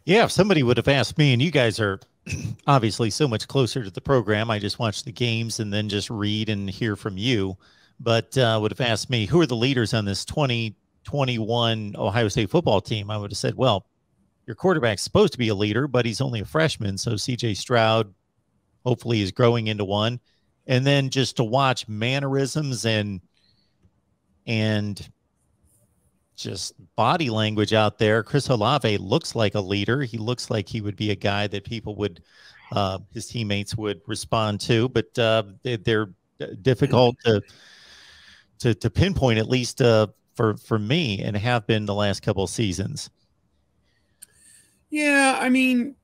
Yeah, if somebody would have asked me, and you guys are obviously so much closer to the program, I just watch the games and then just read and hear from you. But would have asked me, who are the leaders on this 2021 Ohio State football team? I would have said, well, your quarterback's supposed to be a leader, but he's only a freshman. So CJ Stroud hopefully is growing into one. And then just to watch mannerisms and just body language out there. Chris Olave looks like a leader. He looks like he would be a guy that people would, his teammates would respond to, but they're difficult to pinpoint, at least for me, and have been the last couple of seasons. Yeah, I mean,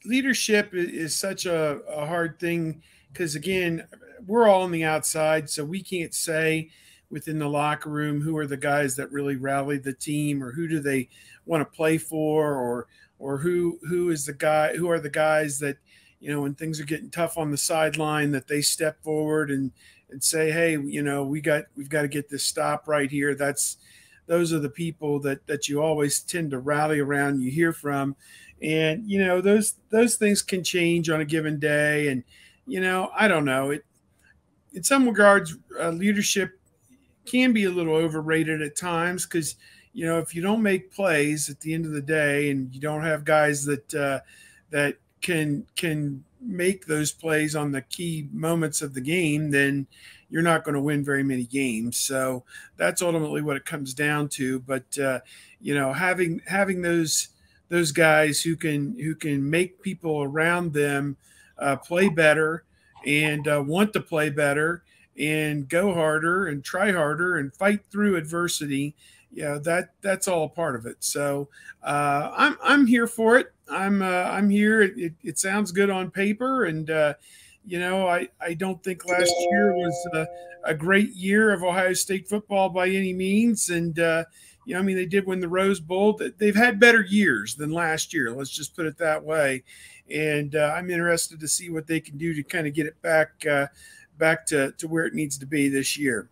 leadership is such a hard thing because, again, we're all on the outside, so we can't say within the locker room who are the guys that really rally the team, or who do they want to play for, or who is the guy, who are the guys that, you know, when things are getting tough on the sideline, that they step forward and say, hey, you know, we've got to get this stop right here. Those are the people that you always tend to rally around, you hear from. And, you know, those things can change on a given day. And, you know, I don't know. In some regards, leadership can be a little overrated at times because, you know, if you don't make plays at the end of the day and you don't have guys that can make those plays on the key moments of the game, then you're not going to win very many games. So that's ultimately what it comes down to. But you know, having those guys who can make people around them play better and want to play better and go harder and try harder and fight through adversity, you know, that's all a part of it. So I'm here for it. I'm here. It sounds good on paper, and you know, I don't think last year was a great year of Ohio State football by any means, and you know, I mean, they did win the Rose Bowl. They've had better years than last year. Let's just put it that way. And I'm interested to see what they can do to kind of get it back to where it needs to be this year.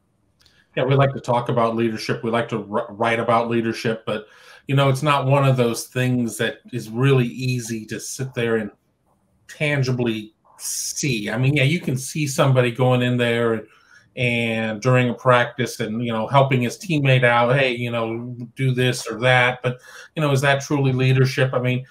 Yeah, we like to talk about leadership. We like to write about leadership, but, you know, it's not one of those things that is really easy to sit there and tangibly see. I mean, yeah, you can see somebody going in there and during a practice and, you know, helping his teammate out, hey, you know, do this or that. But, you know, is that truly leadership? I mean,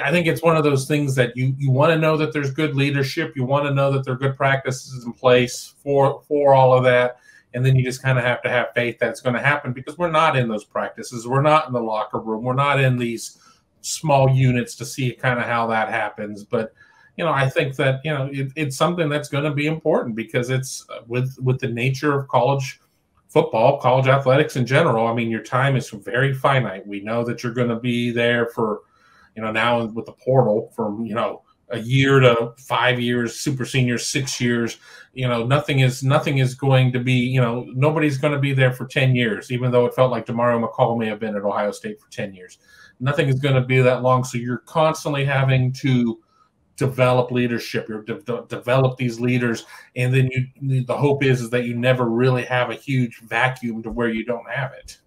I think it's one of those things that you want to know that there's good leadership. You want to know that there are good practices in place for all of that. And then you just kind of have to have faith that it's going to happen, because we're not in those practices. We're not in the locker room. We're not in these small units to see kind of how that happens. But, you know, I think that, you know, it's something that's going to be important, because it's with the nature of college football, college athletics in general. I mean, your time is very finite. We know that you're going to be there for, you know, now with the portal from, you know, a year to 5 years, super seniors, 6 years, you know, nothing is going to be, you know, nobody's going to be there for 10 years, even though it felt like Demario McCall may have been at Ohio State for 10 years. Nothing is going to be that long. So you're constantly having to develop leadership. You're develop these leaders. And then the hope is that you never really have a huge vacuum to where you don't have it.